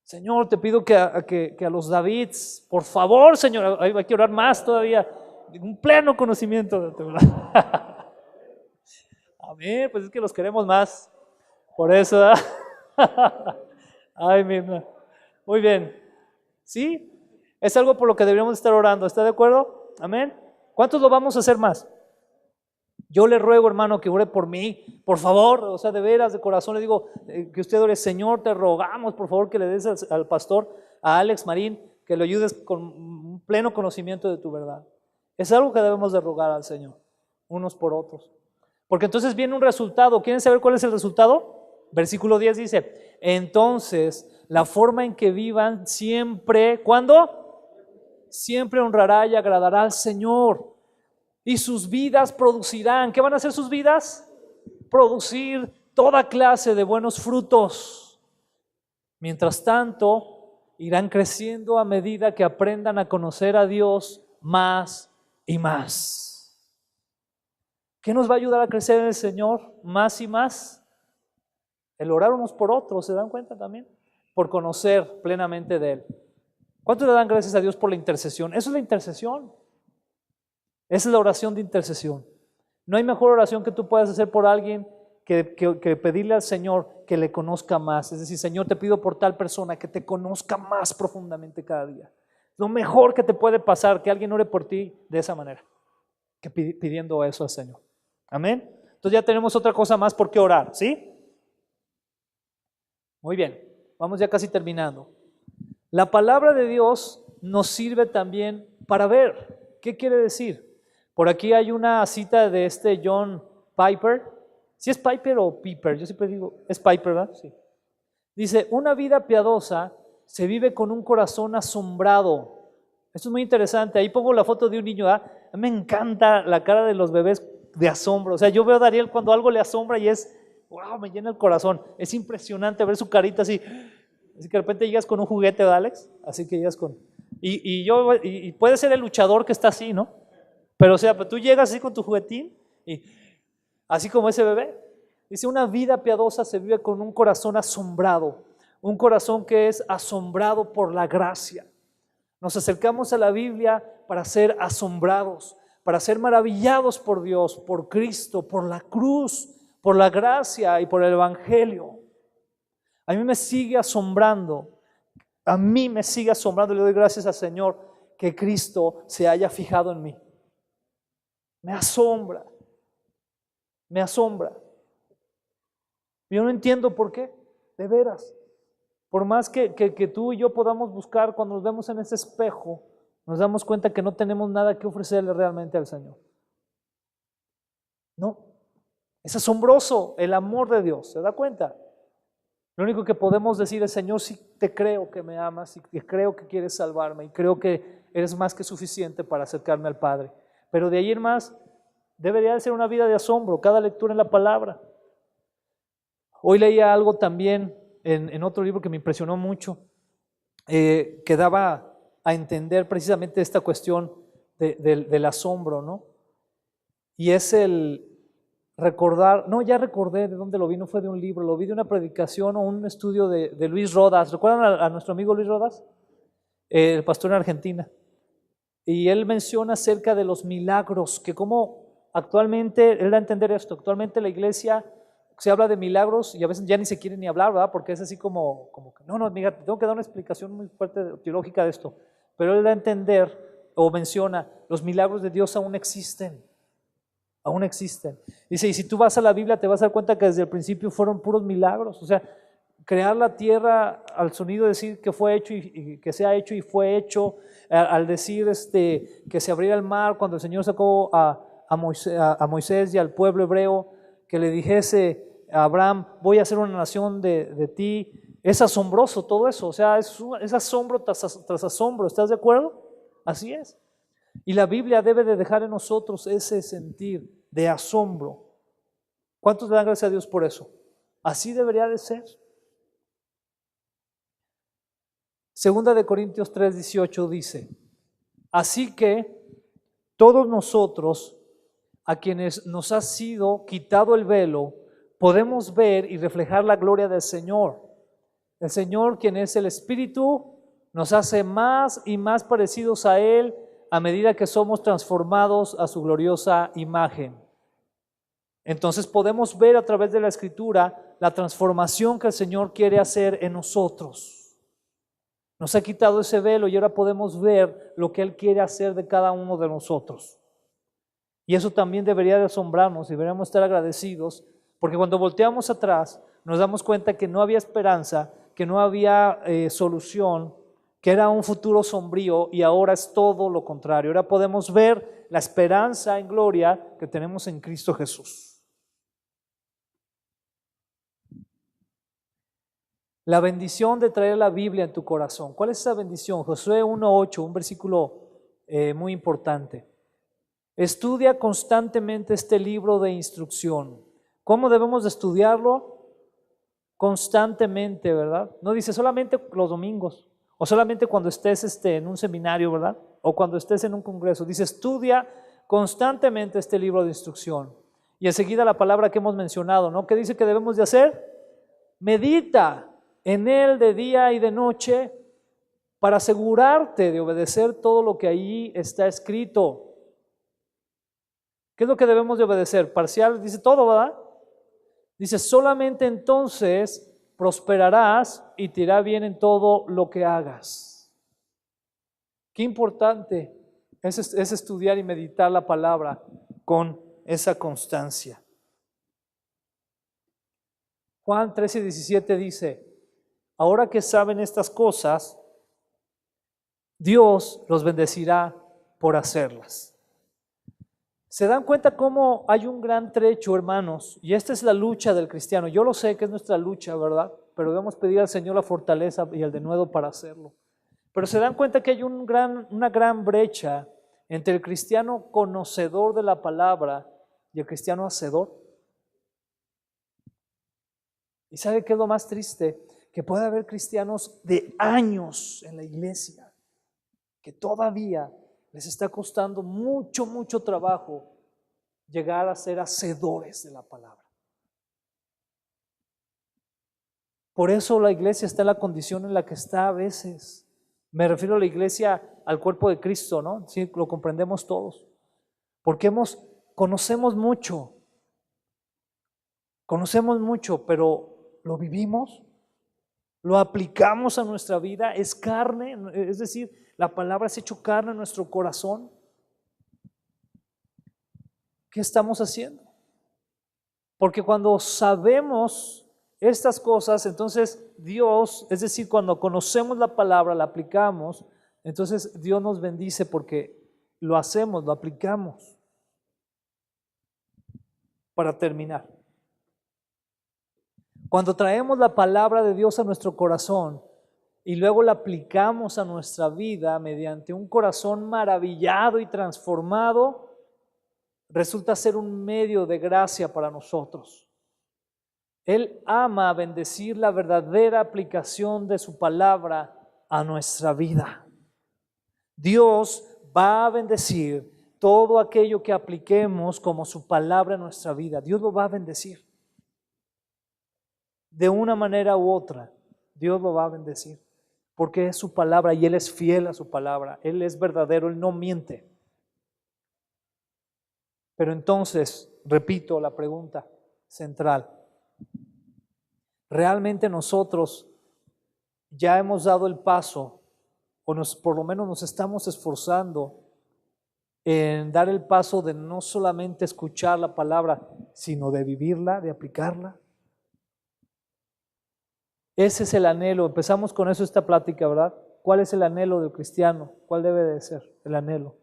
Señor, te pido que a los Davids, por favor, Señor, hay que orar más todavía, un pleno conocimiento de tu verdad. Amén, pues es que los queremos más. Por eso, ¿ah? Ay, mi hermano. Muy bien. ¿Sí? Es algo por lo que deberíamos estar orando. ¿Está de acuerdo? Amén. ¿Cuántos lo vamos a hacer más? Yo le ruego, hermano, que ore por mí, por favor, o sea, de veras, de corazón, le digo que usted ore, Señor, te rogamos, por favor, que le des al pastor, a Alex Marín, que lo ayudes con un pleno conocimiento de tu verdad. Es algo que debemos de rogar al Señor, unos por otros. Porque entonces viene un resultado. ¿Quieren saber cuál es el resultado? Versículo 10 dice, entonces, la forma en que vivan siempre, ¿cuándo? Siempre honrará y agradará al Señor. Y sus vidas producirán, ¿qué van a hacer sus vidas? Producir toda clase de buenos frutos. Mientras tanto, irán creciendo a medida que aprendan a conocer a Dios más y más. ¿Qué nos va a ayudar a crecer en el Señor más y más? El orar unos por otros, ¿se dan cuenta también? Por conocer plenamente de Él. ¿Cuántos le dan gracias a Dios por la intercesión? Eso es la intercesión. Esa es la oración de intercesión. No hay mejor oración que tú puedas hacer por alguien que pedirle al Señor que le conozca más. Es decir, Señor, te pido por tal persona que te conozca más profundamente cada día. Lo mejor que te puede pasar, que alguien ore por ti de esa manera. que pidiendo eso al Señor. Amén. Entonces ya tenemos otra cosa más por qué orar, ¿sí? Muy bien, vamos ya casi terminando. La palabra de Dios nos sirve también para ver. ¿Qué quiere decir? Por aquí hay una cita de John Piper. ¿Sí es Piper o Piper? Yo siempre digo, es Piper, ¿verdad? Sí. Dice, una vida piadosa se vive con un corazón asombrado. Esto es muy interesante. Ahí pongo la foto de un niño. Me encanta la cara de los bebés de asombro. O sea, yo veo a Dariel cuando algo le asombra y es, wow, me llena el corazón. Es impresionante ver su carita así. Así que de repente llegas con un juguete, ¿verdad, Alex? Así que llegas con... Y puede ser el luchador que está así, ¿no? Pero o sea, tú llegas así con tu juguetín y así como ese bebé. Dice, una vida piadosa se vive con un corazón asombrado, un corazón que es asombrado por la gracia. Nos acercamos a la Biblia para ser asombrados, para ser maravillados por Dios, por Cristo, por la cruz, por la gracia y por el Evangelio. A mí me sigue asombrando, le doy gracias al Señor que Cristo se haya fijado en mí. Me asombra. Yo no entiendo por qué, de veras. Por más que tú y yo podamos buscar, cuando nos vemos en ese espejo, nos damos cuenta que no tenemos nada que ofrecerle realmente al Señor. No, es asombroso el amor de Dios, ¿se da cuenta? Lo único que podemos decir es, Señor, sí te creo que me amas, y creo que quieres salvarme, y creo que eres más que suficiente para acercarme al Padre. Pero de ahí en más, debería de ser una vida de asombro, cada lectura en la palabra. Hoy leía algo también en otro libro que me impresionó mucho, que daba a entender precisamente esta cuestión del asombro, ¿no? Y es el recordar, no, ya recordé de dónde lo vi, no fue de un libro, lo vi de una predicación o un estudio de Luis Rodas. ¿Recuerdan a nuestro amigo Luis Rodas? El pastor en Argentina. Y él menciona acerca de los milagros, que como actualmente, él da a entender esto, actualmente la iglesia se habla de milagros y a veces ya ni se quiere ni hablar, ¿verdad? Porque es así como que, no, amiga, tengo que dar una explicación muy fuerte teológica de esto. Pero él da a entender o menciona, los milagros de Dios aún existen. Dice, y si tú vas a la Biblia te vas a dar cuenta que desde el principio fueron puros milagros. O sea, crear la tierra al sonido de decir que fue hecho y que se ha hecho y fue hecho, al decir que se abriera el mar cuando el Señor sacó a Moisés y al pueblo hebreo, que le dijese a Abraham, voy a hacer una nación de ti. Es asombroso todo eso, o sea, es asombro tras asombro, ¿estás de acuerdo? Así es. Y la Biblia debe de dejar en nosotros ese sentir de asombro. ¿Cuántos le dan gracias a Dios por eso? Así debería de ser. Segunda de Corintios 3:18 dice, así que todos nosotros, a quienes nos ha sido quitado el velo, podemos ver y reflejar la gloria del Señor. El Señor, quien es el Espíritu, nos hace más y más parecidos a Él a medida que somos transformados a su gloriosa imagen. Entonces podemos ver a través de la Escritura la transformación que el Señor quiere hacer en nosotros. Nos ha quitado ese velo y ahora podemos ver lo que Él quiere hacer de cada uno de nosotros. Y eso también debería de asombrarnos, deberíamos estar agradecidos, porque cuando volteamos atrás nos damos cuenta que no había esperanza, que no había solución, que era un futuro sombrío y ahora es todo lo contrario. Ahora podemos ver la esperanza en gloria que tenemos en Cristo Jesús. La bendición de traer la Biblia en tu corazón. ¿Cuál es esa bendición? Josué 1:8, un versículo muy importante. Estudia constantemente este libro de instrucción. ¿Cómo debemos de estudiarlo? Constantemente, ¿verdad? No dice solamente los domingos o solamente cuando estés en un seminario, ¿verdad? O cuando estés en un congreso. Dice, estudia constantemente este libro de instrucción. Y enseguida la palabra que hemos mencionado, ¿no? ¿Qué dice que debemos de hacer? Medita en él de día y de noche para asegurarte de obedecer todo lo que ahí está escrito. ¿Qué es lo que debemos de obedecer? Parcial, dice todo, ¿verdad? Dice, solamente entonces prosperarás y te irá bien en todo lo que hagas. Qué importante es estudiar y meditar la palabra con esa constancia. Juan 13:17 dice: ahora que saben estas cosas, Dios los bendecirá por hacerlas. ¿Se dan cuenta cómo hay un gran trecho, hermanos? Y esta es la lucha del cristiano. Yo lo sé que es nuestra lucha, ¿verdad? Pero debemos pedir al Señor la fortaleza y el denuedo para hacerlo. Pero se dan cuenta que hay una gran brecha entre el cristiano conocedor de la palabra y el cristiano hacedor. ¿Y sabe qué es lo más triste? Que puede haber cristianos de años en la iglesia que todavía les está costando mucho, mucho trabajo llegar a ser hacedores de la palabra. Por eso la iglesia está en la condición en la que está a veces. Me refiero a la iglesia, al cuerpo de Cristo, ¿no? Sí, lo comprendemos todos. Porque conocemos mucho, pero ¿lo vivimos? ¿Lo aplicamos a nuestra vida? ¿Es carne? Es decir, la palabra es hecho carne en nuestro corazón. ¿Qué estamos haciendo? Porque cuando sabemos estas cosas, entonces Dios, es decir, cuando conocemos la palabra, la aplicamos, entonces Dios nos bendice porque lo hacemos, lo aplicamos. Para terminar, cuando traemos la palabra de Dios a nuestro corazón y luego la aplicamos a nuestra vida mediante un corazón maravillado y transformado, resulta ser un medio de gracia para nosotros. Él ama bendecir la verdadera aplicación de su palabra a nuestra vida. Dios va a bendecir todo aquello que apliquemos como su palabra en nuestra vida. Dios lo va a bendecir. De una manera u otra, Dios lo va a bendecir. Porque es su palabra y Él es fiel a su palabra. Él es verdadero, Él no miente. Pero entonces, repito la pregunta central. ¿Realmente nosotros ya hemos dado el paso o por lo menos nos estamos esforzando en dar el paso de no solamente escuchar la palabra, sino de vivirla, de aplicarla? Ese es el anhelo. Empezamos con eso esta plática, ¿verdad? ¿Cuál es el anhelo del cristiano? ¿Cuál debe de ser el anhelo?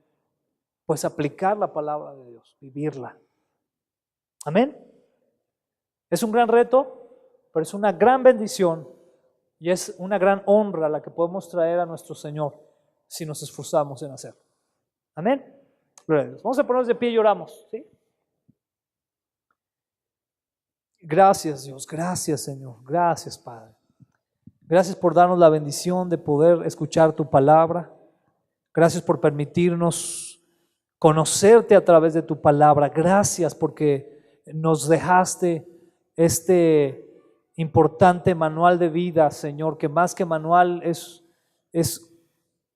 Pues aplicar la palabra de Dios, vivirla. Amén. Es un gran reto, pero es una gran bendición y es una gran honra la que podemos traer a nuestro Señor si nos esforzamos en hacerlo. Amén. Gloria a Dios. Vamos a ponernos de pie y oramos, ¿sí? Gracias, Dios. Gracias, Señor. Gracias, Padre. Gracias por darnos la bendición de poder escuchar tu palabra. Gracias por permitirnos conocerte a través de tu palabra. Gracias porque nos dejaste este importante manual de vida, Señor, que más que manual es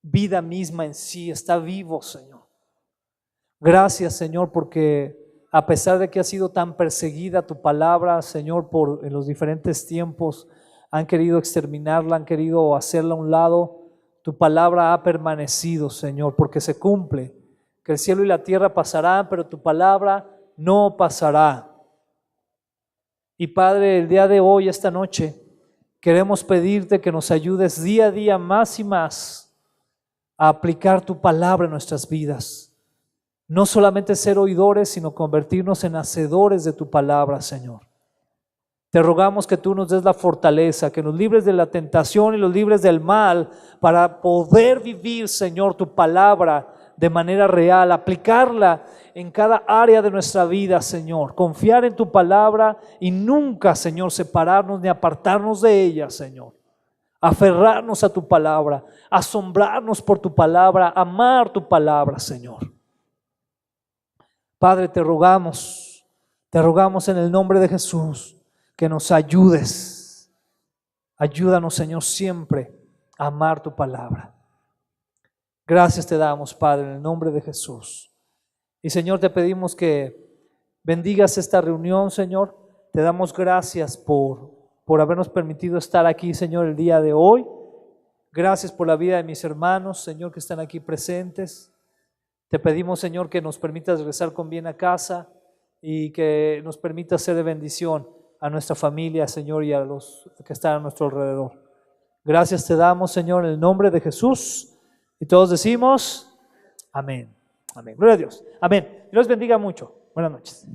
vida misma en sí, está vivo, Señor. Gracias, Señor, porque a pesar de que ha sido tan perseguida tu palabra, Señor, en los diferentes tiempos, han querido exterminarla, han querido hacerla a un lado, tu palabra ha permanecido, Señor, porque se cumple, que el cielo y la tierra pasarán, pero tu palabra no pasará. Y Padre, el día de hoy, esta noche, queremos pedirte que nos ayudes día a día más y más a aplicar tu palabra en nuestras vidas. No solamente ser oidores, sino convertirnos en hacedores de tu palabra, Señor. Te rogamos que tú nos des la fortaleza, que nos libres de la tentación y los libres del mal para poder vivir, Señor, tu palabra de manera real, aplicarla en cada área de nuestra vida, Señor. Confiar en tu palabra y nunca, Señor, separarnos ni apartarnos de ella, Señor. Aferrarnos a tu palabra, asombrarnos por tu palabra, amar tu palabra, Señor. Padre, te rogamos en el nombre de Jesús que nos ayudes. Ayúdanos, Señor, siempre a amar tu palabra. Gracias te damos, Padre, en el nombre de Jesús. Y Señor, te pedimos que bendigas esta reunión, Señor. Te damos gracias por habernos permitido estar aquí, Señor, el día de hoy. Gracias por la vida de mis hermanos, Señor, que están aquí presentes. Te pedimos, Señor, que nos permitas regresar con bien a casa y que nos permitas ser de bendición a nuestra familia, Señor, y a los que están a nuestro alrededor. Gracias te damos, Señor, en el nombre de Jesús. Y todos decimos, amén. Amén. Gloria a Dios. Amén. Dios bendiga mucho. Buenas noches.